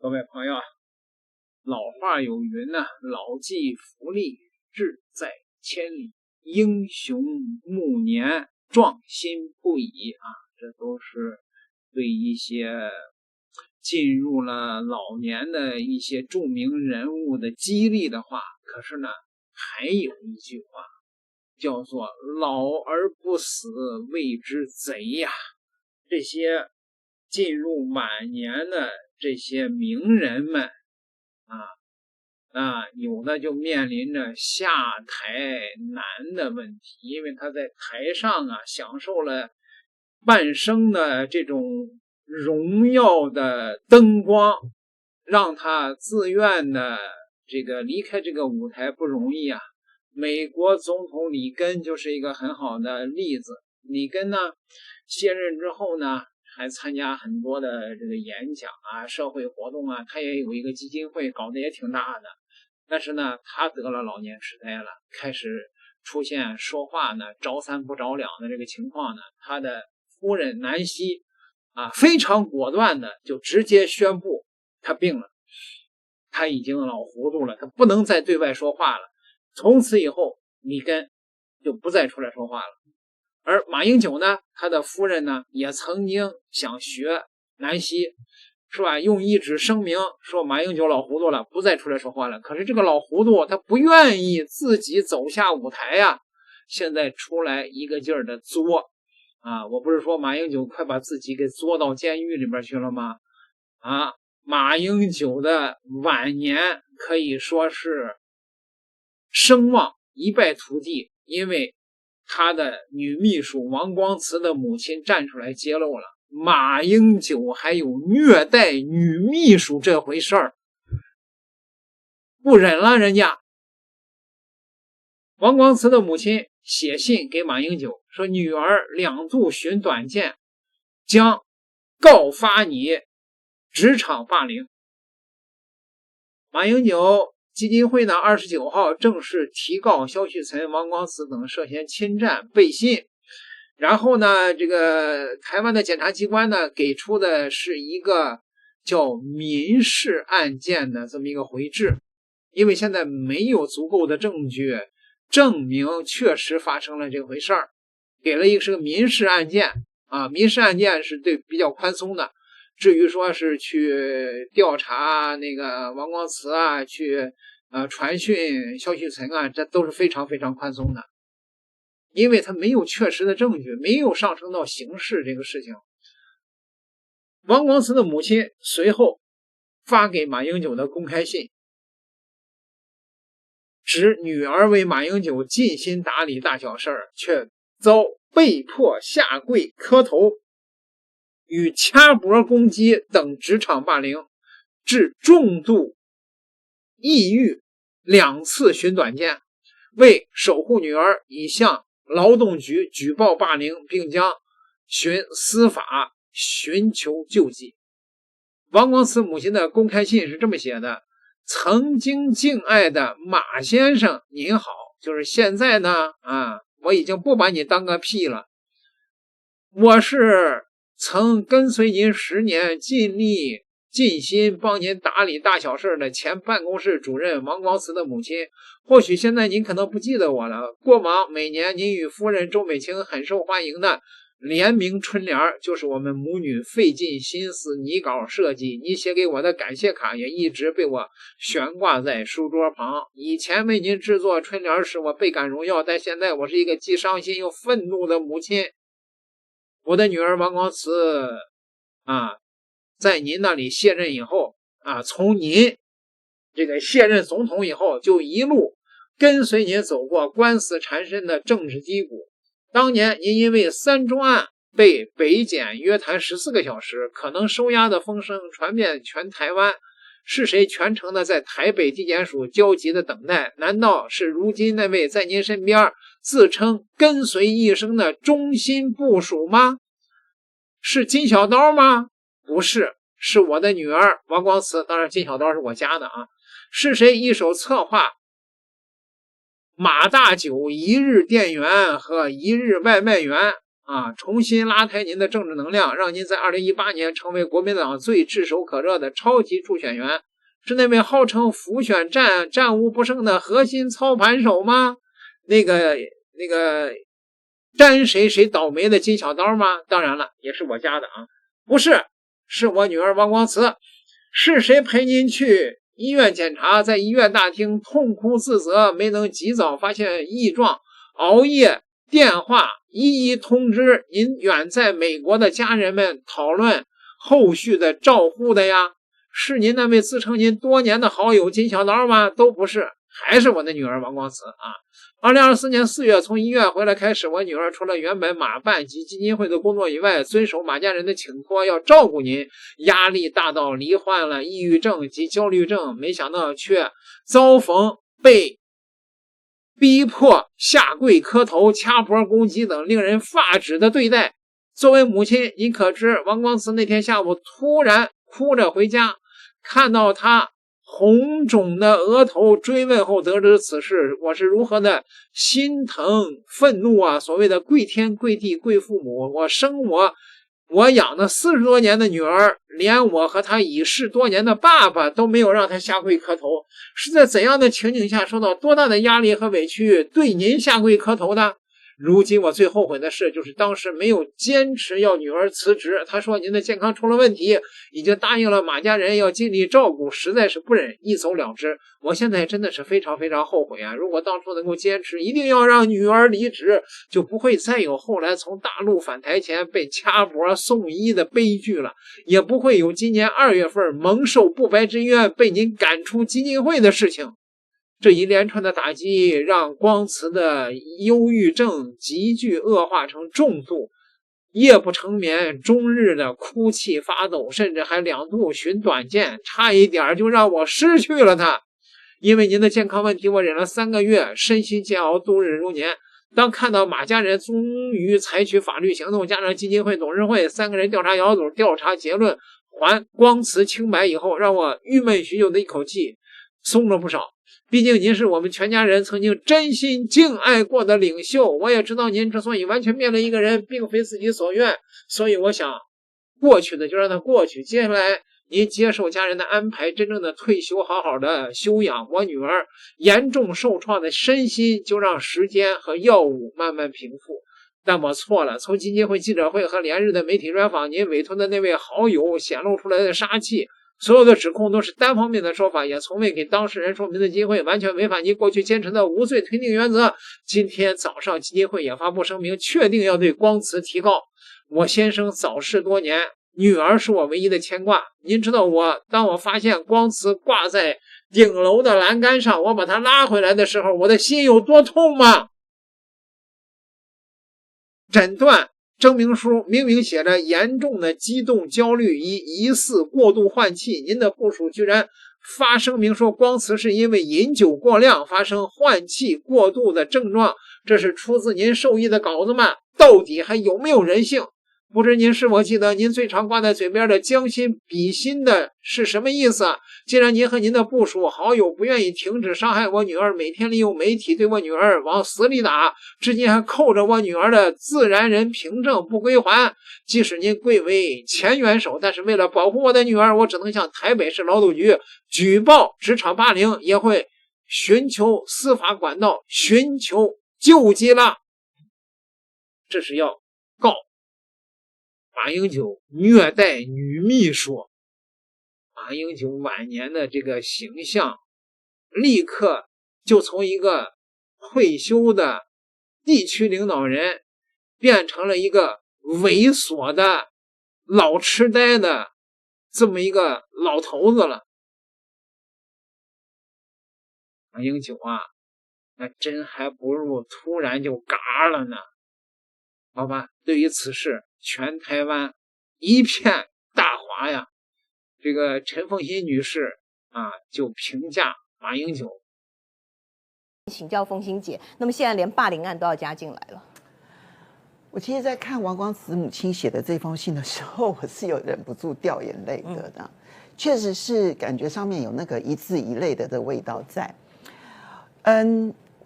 各位朋友，老話有云呢，老驥伏櫟，志在千里，英雄暮年，壮心不已啊！这都是对一些进入了老年的一些著名人物的激勵的话。可是呢，還有一句话叫做老而不死謂之賊呀。這些进入晚年的这些名人們有的就面臨着下台难的問題，因为他在台上享受了半生的這種榮耀的燈光，讓他自願的離開這個舞台不容易啊。美國總統里根就是一個很好的例子。里根呢卸任之後呢，還參加很多的這個演講啊、社會活動啊，他也有一個基金會，搞得也挺大的。但是呢，他得了老年痴呆了，開始出現說話呢着三不着兩的這個情況呢。他的夫人南希非常果斷的就直接宣布他病了，他已經老糊塗了，他不能再對外說話了。從此以後，里根就不再出來說話了。而馬英九呢，他的夫人呢，也曾經想學南希，是吧？用一紙聲明說馬英九老糊塗了，不再出來說話了。可是這個老糊塗他不願意自己走下舞台呀，現在出來一個勁兒的作我不是說馬英九快把自己給作到監獄裡邊去了嗎？馬英九的晚年可以說是聲望一敗塗地，因為他的女秘書王光慈的母親站出來揭露了馬英九還有虐待女秘書這回事兒，不忍了人家。王光慈的母親寫信給馬英九說，女兒兩度尋短見，將告發你職場霸凌。馬英九基金會呢29號正式提告蕭旭岑、王光慈等涉嫌侵占背信。然後呢，這個台灣的檢察機關呢給出的是一個叫民事案件的這麼一個回執，因為現在沒有足夠的證據證明確實發生了這回事兒，給了一個是個民事案件民事案件是對比較寬鬆的。至於說是去調查那個王光慈去傳訊蕭旭岑這都是非常非常寬鬆的，因為他沒有確實的證據，沒有上升到刑事這個事情。王光慈的母親隨後發給馬英九的公開信，指女兒為馬英九盡心打理大小事，卻遭被迫下跪磕頭與掐脖攻擊等職場霸凌，致重度抑鬱，2次尋短見，為守護女兒已向勞動局舉報霸凌，並將尋司法尋求救濟。王光慈母親的公開信是這麼寫的：曾經敬愛的馬先生您好，就是現在呢我已經不把你當個屁了，我是曾跟隨您10年，盡力盡心幫您打理大小事的前辦公室主任王光慈的母親。或許現在您可能不記得我了，過往每年您與夫人周美青很受歡迎的聯名春聯，就是我們母女費盡心思擬稿設計，你寫給我的感謝卡也一直被我懸掛在書桌旁。以前為您制作春聯時我倍感榮耀，但現在我是一個既傷心又憤怒的母親。我的女兒王光慈在您那裡卸任以後從您這個卸任總統以後，就一路跟隨您走過官司纏身的政治低谷。當年您因為3中案被北檢約談14個小時，可能收押的風聲傳遍全台灣。是誰全程的在台北地檢署焦急的等待？難道是如今那位在您身邊自稱跟隨一生的忠心部屬嗎？是金小刀嗎？不是，是我的女兒王光慈。當然金小刀是我家的是誰一手策劃馬大九一日店員和一日外賣員啊，重新拉抬您的政治能量，讓您在2018年成为国民党最炙手可热的超级助选员。是那位号称辅选战无不胜的核心操盘手嗎？那个沾谁倒霉的金小刀吗？当然了，也是我家的啊，不是，是我女儿王光慈。是誰陪您去醫院檢查，在醫院大廳痛哭自責，沒能及早發現異狀，熬夜電話一一通知您遠在美國的家人們討論後續的照護的呀？是您那位自稱您多年的好友金小刀嗎？都不是，還是我的女兒王光慈啊。2024年4月從醫院回來開始，我女兒除了原本馬辦及基金會的工作以外，遵守馬家人的請託，要照顧您，壓力大到罹患了抑鬱症及焦慮症，沒想到卻遭逢被逼迫下跪磕頭、掐脖攻擊等令人髮指的對待。作為母親，您可知王光慈那天下午突然哭着回家，看到他紅腫的額頭，追問後得知此事，我是如何的心疼憤怒啊！所謂的跪天跪地跪父母，我養了40多年的女兒，連我和她已逝多年的爸爸都沒有讓她下跪磕頭，是在怎樣的情景下受到多大的壓力和委屈對您下跪磕頭的？如今我最後悔的事就是當時沒有堅持要女兒辭職。她說您的健康出了問題，已經答應了馬家人要盡力照顧，實在是不忍一走了之。我現在真的是非常非常後悔啊！如果當初能夠堅持一定要讓女兒離職，就不會再有後來從大陸返台前被掐脖送醫的悲劇了，也不會有今年2月份蒙受不白之冤被您趕出基金會的事情。這一連串的打擊讓光慈的憂鬱症急劇惡化成重度，夜不成眠，終日的哭泣發抖，甚至還2度尋短見，差一點就讓我失去了他。因為您的健康問題，我忍了3個月，身心煎熬，度日如年。當看到馬家人終於採取法律行動，加上基金會董事會3個人調查小組調查結論還光慈清白以後，讓我鬱悶許久的一口氣鬆了不少。畢竟您是我們全家人曾經真心敬愛過的領袖，我也知道您之所以完全滅了一個人並非自己所願，所以我想過去的就讓它過去，接下來您接受家人的安排，真正的退休，好好的休養。我女兒嚴重受創的身心就讓時間和藥物慢慢平復。但我錯了，從基金會記者會和連日的媒體專訪，您委託的那位好友顯露出來的殺氣，所有的指控都是單方面的說法，也從未給當事人說明的機會，完全違反您過去堅持的無罪推定原則。今天早上基金會也發布聲明，確定要對光慈提告。我先生早逝多年，女兒是我唯一的牽掛。您知道當我發現光慈掛在頂樓的欄杆上，我把他拉回來的時候，我的心有多痛嗎？診斷證明書明明寫着嚴重的激動焦慮疑似過度換氣，您的部屬居然發聲明說光慈是因為飲酒過量發生換氣過度的症狀，這是出自您授意的稿子嗎？到底還有沒有人性？不知您是否記得您最常掛在嘴邊的將心比心的是什麼意思啊？既然您和您的部屬好友不願意停止傷害我女兒，每天利用媒體對我女兒往死裡打，至今還扣着我女兒的自然人憑證不歸還。即使您貴為前元首，但是為了保護我的女兒，我只能向台北市勞動局舉報職場霸凌，也會尋求司法管道，尋求救濟了。這是要告馬英九虐待女秘書。馬英九晚年的這個形象立刻就從一個退休的地區領導人變成了一個猥瑣的老痴呆的這麼一個老頭子了。馬英九啊，那真還不如突然就嘎了呢。好吧，對於此事，全台灣一片大譁呀。這個陳鳳馨女士啊，就評價馬英九。請教鳳馨姐，那麼現在連霸凌案都要加進來了。我其實在看王光慈母親寫的這封信的時候，我是有忍不住掉眼淚的。確實是感覺上面有那個一字一淚的味道在。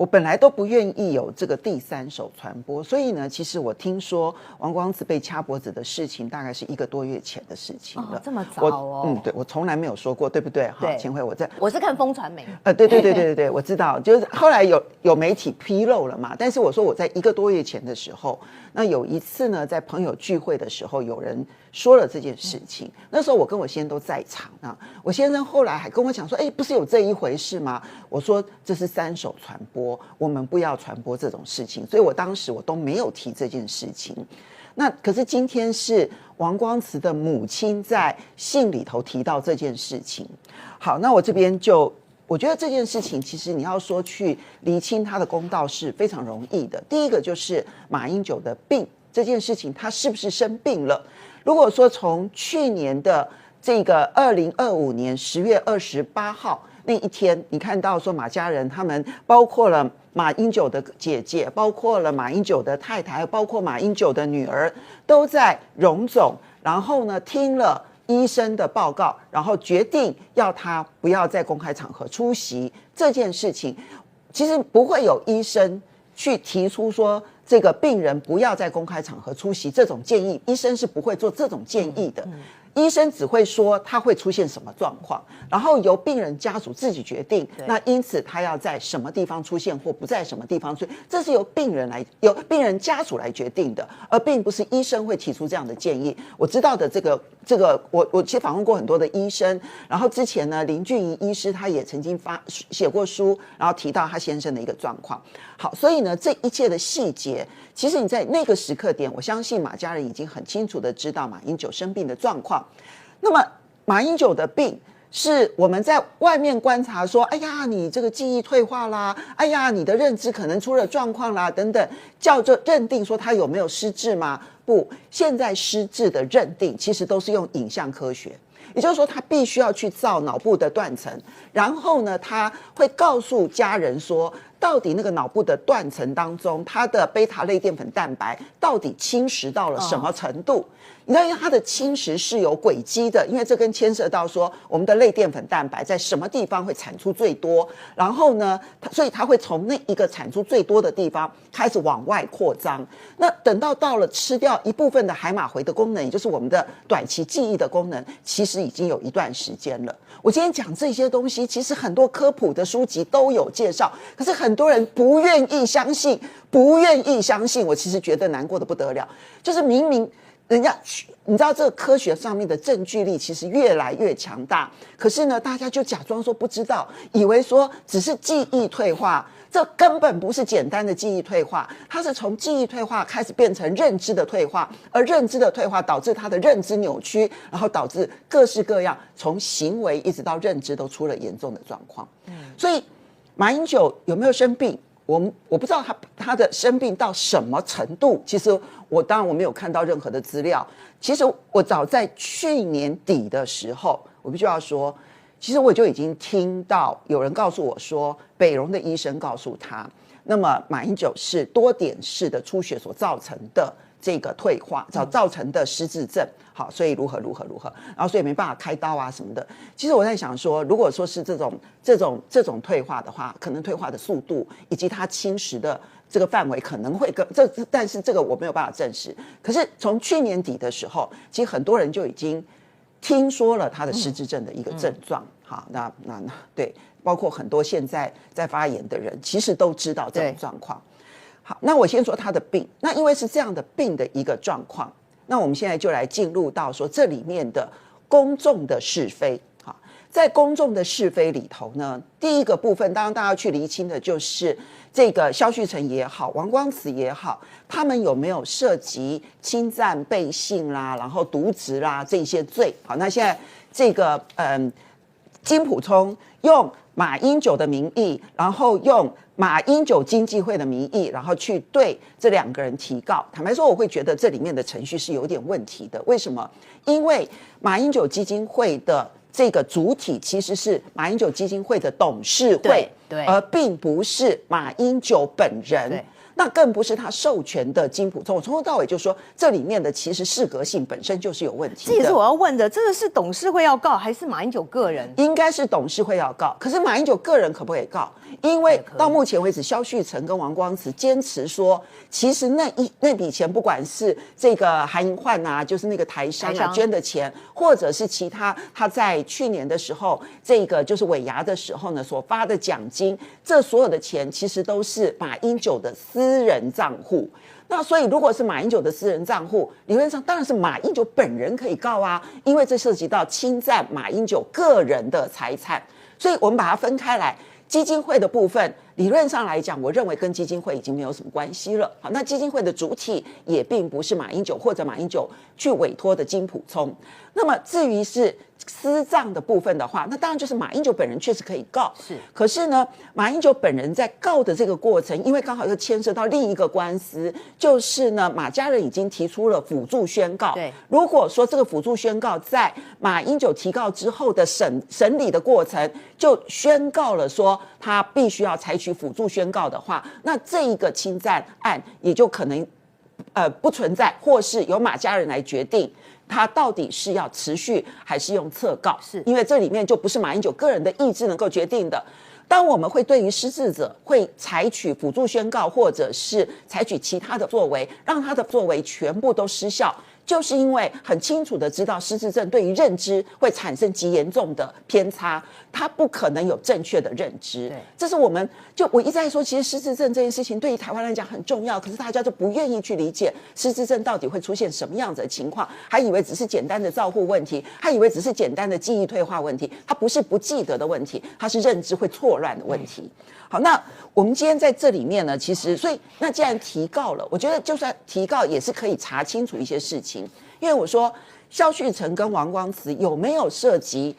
我本來都不願意有這個第三手傳播，所以呢，其實我聽說王光慈被掐脖子的事情，大概是1個多月前的事情了。這麼早哦？对，我從來沒有說過，對不对？对，前回我是看風傳媒。對，我知道，就是後來有媒體披露了嘛。但是我說我在1個多月前的時候，那有一次呢，在朋友聚會的時候，有人說了这件事情。那時候我跟我先生都在場啊，我先生後來還跟我講說，不是有這一回事嗎？我說這是3手傳播。我們不要傳播這種事情，所以我當時我都沒有提這件事情。那可是今天是王光慈的母親在信裡頭提到這件事情。好，那我這邊我覺得這件事情其實你要說去釐清他的公道是非常容易的。第一個就是馬英九的病這件事情，他是不是生病了？如果說從去年的這個2025年10月28號那一天，你看到說馬家人他們包括了馬英九的姐姐，包括了馬英九的太太，包括馬英九的女兒，都在榮總，然後呢聽了醫生的報告，然後決定要他不要在公開場合出席這件事情。其實不會有醫生去提出說這個病人不要在公開場合出席這種建議，醫生是不會做這種建議的。醫生只會說他會出現什麼狀況，然後由病人家屬自己決定。那因此他要在什麼地方出現或不在什麼地方出現，這是由病人家屬來決定的，而並不是醫生會提出這樣的建議。我知道的這個，我其實訪問過很多的醫生，然後之前呢，林俊儀醫師他也曾經寫過書，然後提到他先生的一個狀況。好，所以呢，這一切的細節，其實你在那個時刻點，我相信馬家人已經很清楚的知道馬英九生病的狀況。那麼馬英九的病是我們在外面觀察說，哎呀，你這個記憶退化啦，哎呀，你的認知可能出了狀況啦，等等，叫做認定說他有沒有失智嗎？不，現在失智的認定其實都是用影像科學，也就是說他必須要去造腦部的斷層，然後呢，他會告訴家人說，到底那個腦部的斷層當中，它的貝塔類澱粉蛋白到底侵蝕到了什麼程度？你知道，因為它的侵蝕是有軌跡的，因為這跟牽涉到說我們的類澱粉蛋白在什麼地方會產出最多，然後呢，所以它會從那一個產出最多的地方開始往外擴張。那等到了吃掉一部分的海馬回的功能，也就是我們的短期記憶的功能，其實已經有一段時間了。我今天講這些東西，其實很多科普的書籍都有介紹，可是很多人不願意相信，我其實覺得難過的不得了。就是明明人家，你知道这個科學上面的證據力其實越來越強大，可是呢，大家就假裝說不知道，以為說只是記憶退化，這根本不是簡單的記憶退化，它是從記憶退化開始變成認知的退化，而認知的退化導致他的認知扭曲，然後導致各式各樣從行為一直到認知都出了嚴重的狀況。所以馬英九有沒有生病？我不知道他的生病到什麼程度。其實當然我沒有看到任何的資料。其實我早在去年底的時候，我必須要說，其實我就已經聽到有人告訴我說，北榮的醫生告訴他，那麼馬英九是多點式的出血所造成的這個退化，造成的失智症。好，所以如何，然後所以沒辦法開刀啊什麼的。其實我在想說，如果說是這種退化的話，可能退化的速度以及它侵蝕的這個範圍可能會但是這個我沒有辦法證實。可是從去年底的時候，其實很多人就已經聽說了他的失智症的一個症狀。好，那對，包括很多現在在發言的人，其實都知道這種狀況。好，那我先說他的病。那因為是這樣的病的一個狀況，那我們現在就來進入到說這裡面的公眾的是非。好，在公眾的是非裡頭呢，第一個部分，當然大家要去釐清的就是這個蕭旭岑也好，王光慈也好，他們有沒有涉及侵占背信啦，然後瀆職啦這些罪。好，那現在這個金溥聰用馬英九的名義，然後用馬英九經濟會的名義，然後去對這兩個人提告。坦白說，我會覺得這裡面的程序是有點問題的。為什麼？因為馬英九基金會的這個主體其實是馬英九基金會的董事會，而並不是馬英九本人。那更不是他授權的金溥聰。我從頭到尾就說，這裡面的其實適格性本身就是有問題的。這也是我要問的，這個是董事會要告，還是馬英九個人？應該是董事會要告，可是馬英九個人可不可以告？因為到目前為止，蕭旭岑跟王光慈堅持說，其實那筆錢，不管是這個韓銀煥啊，就是那個台商啊捐的錢，或者是其他他在去年的時候，這個就是尾牙的時候呢所發的獎金，這所有的錢其實都是馬英九的私人賬戶。那所以，如果是馬英九的私人賬戶，理論上當然是馬英九本人可以告啊，因為這涉及到侵占馬英九個人的財產，所以我們把它分開來。基金會的部分，理論上來講，我認為跟基金會已經沒有什麼關係了。好，那基金會的主體也並不是馬英九或者馬英九去委託的金溥聰。那麼至於是私賬的部分的話，那當然就是馬英九本人確實可以告。是，可是呢，馬英九本人在告的這個過程，因為剛好又牽涉到另一個官司，就是呢，馬家人已經提出了輔助宣告。對，如果說這個輔助宣告在馬英九提告之後的審理的過程，就宣告了說他必須要採取輔助宣告的話，那這一個侵占案也就可能不存在，或是由馬家人來決定。他到底是要持續還是用撤告？是因為這裡面就不是馬英九個人的意志能夠決定的。當我們會對於失智者會採取輔助宣告，或者是採取其他的作為，讓他的作為全部都失效，就是因為很清楚的知道失智症對於認知會產生極嚴重的偏差，他不可能有正確的認知。這是我一直在說，其實失智症這件事情對於台灣來講很重要，可是大家都不願意去理解失智症到底會出現什麼樣子的情況，還以為只是簡單的照護問題，還以為只是簡單的記憶退化問題，它不是不記得的問題，它是認知會錯亂的問題。好，那我們今天在這裡面呢，其實所以那既然提告了，我覺得就算提告也是可以查清楚一些事情，因為我說蕭旭岑跟王光慈有沒有涉及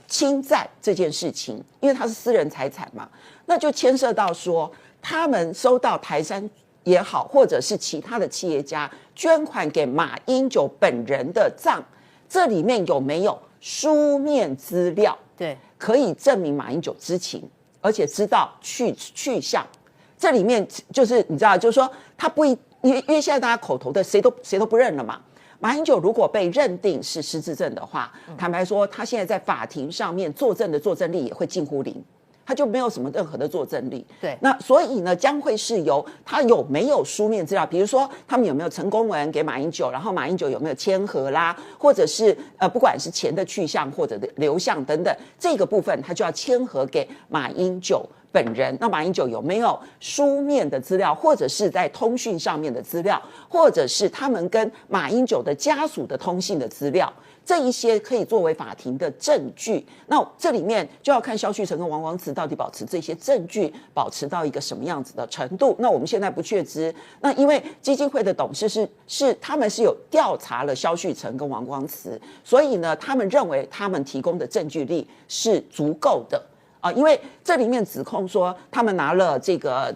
侵占這件事情，因為他是私人財產嘛，那就牽涉到說他們收到台商也好，或者是其他的企業家捐款給馬英九本人的賬，這裡面有沒有書面資料？對，可以證明馬英九知情，而且知道去向。這裡面就是你知道，就是說他不因為現在大家口頭的誰都不認了嘛。馬英九如果被認定是失智症的話，坦白說，他現在在法庭上面作證的作證力也會近乎零，他就沒有什麼任何的作證力。对，那所以呢，將會是由他有沒有書面資料，比如說他們有沒有成公文給馬英九，然後馬英九有沒有簽核啦，或者是不管是錢的去向或者的流向等等，這個部分他就要簽核給馬英九本人。那馬英九有沒有書面的資料，或者是在通訊上面的資料，或者是他們跟馬英九的家屬的通信的資料，這一些可以作為法庭的證據。那這裡面就要看蕭旭岑跟王光慈到底保持這些證據保持到一個什麼樣子的程度。那我們現在不確知。那因為基金會的董事是他們是有調查了蕭旭岑跟王光慈，所以呢，他們認為他們提供的證据力是足夠的。因為這裡面指控說他們拿了這個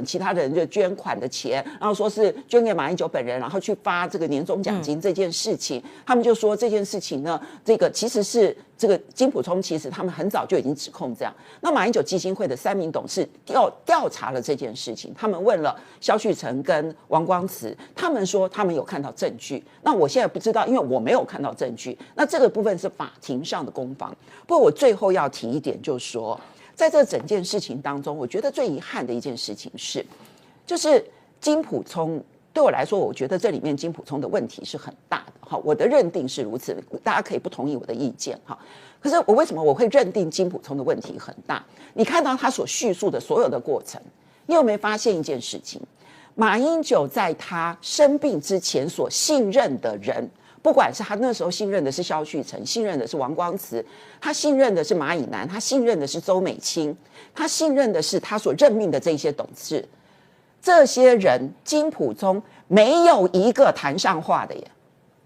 其他人就捐款的錢，然後說是捐給馬英九本人，然後去發這個年終獎金這件事情，他們就說這件事情呢，這個其實是這個金溥聰，其實他們很早就已經指控這樣。那馬英九基金會的3名董事調查了這件事情，他們問了蕭旭岑跟王光慈，他們說他們有看到證據。那我現在不知道，因為我沒有看到證據。那這個部分是法庭上的攻防。不過我最後要提一點，就是說，在這整件事情當中，我覺得最遺憾的一件事情是，就是金溥聰對我來說，我覺得這裡面金溥聰的問題是很大的。好，我的認定是如此，大家可以不同意我的意見哈。可是我為什麼我會認定金溥聰的問題很大？你看到他所敘述的所有的過程，你有沒有發現一件事情？馬英九在他生病之前所信任的人，不管是他那時候信任的是蕭旭岑，信任的是王光慈，他信任的是馬以南，他信任的是周美青，他信任的是他所任命的這些董事，這些人金溥聰沒有一個談上話的耶，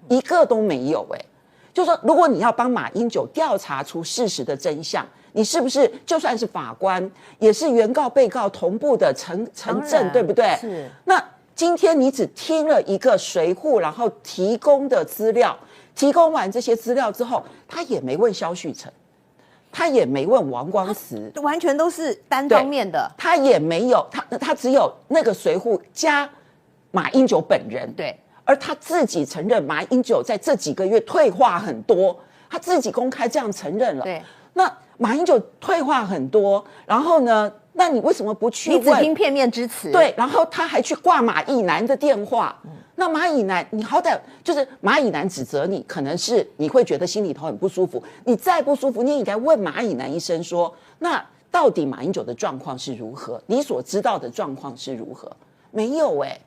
一個都沒有耶。就是說，如果你要幫馬英九調查出事實的真相，你是不是就算是法官，也是原告被告同步的成證，對不對？是。那今天你只聽了一個隨扈，然後提供的資料，提供完這些資料之後，他也沒問蕭旭岑，他也沒問王光慈，完全都是單方面的。他也沒有，他只有那個隨扈加馬英九本人。對，而他自己承認馬英九在這幾個月退化很多，他自己公開這樣承認了。對，那馬英九退化很多，然後呢？那你為什麼不去問？你只聽片面之詞。對，然後他還去掛馬以南的電話。那馬以南，你好歹就是馬以南指責你，可能是你會覺得心裡頭很不舒服。你再不舒服，你也應該問馬以南一聲說，那到底馬英九的狀況是如何？你所知道的狀況是如何？沒有欸。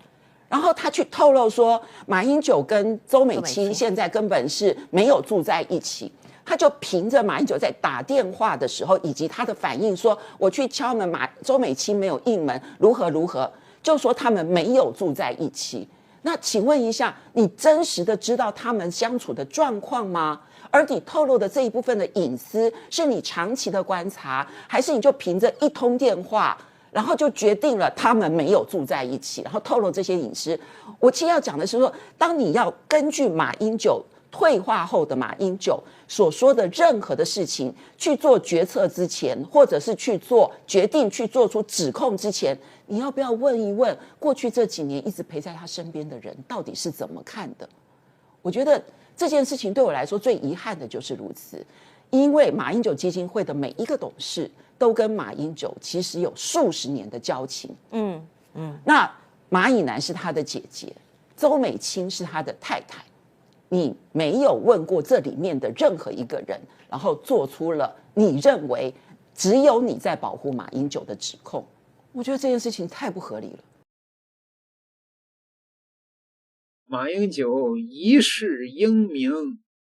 然後他去透露說，馬英九跟周美青現在根本是沒有住在一起。他就憑着馬英九在打電話的時候，以及他的反應說，我去敲門，周美青沒有應門，如何如何，就說他們沒有住在一起。那請問一下，你真實的知道他們相處的狀況嗎？而你透露的這一部分的隱私，是你長期的觀察，還是你就憑着一通電話，然後就決定了他們沒有住在一起，然後透露這些隱私？我其實要講的是說，當你要根據馬英九退化後的馬英九所說的任何的事情去做決策之前，或者是去做決定、去做出指控之前，你要不要問一問過去這幾年一直陪在他身邊的人到底是怎麼看的？我覺得這件事情對我來說最遺憾的就是如此，因為馬英九基金會的每一個董事都跟馬英九其實有數十年的交情。那馬以南是他的姐姐，周美青是他的太太。你沒有問過這裡面的任何一個人，然後做出了你認為只有你在保護馬英九的指控，我覺得這件事情太不合理了。馬英九一世英名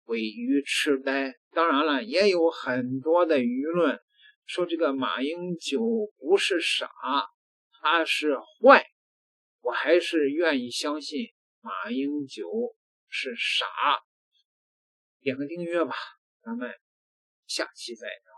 毀於痴呆，當然了，也有很多的輿論說這個馬英九不是傻，他是壞。我還是願意相信馬英九是傻。点個訂閱吧，咱們下期再聊。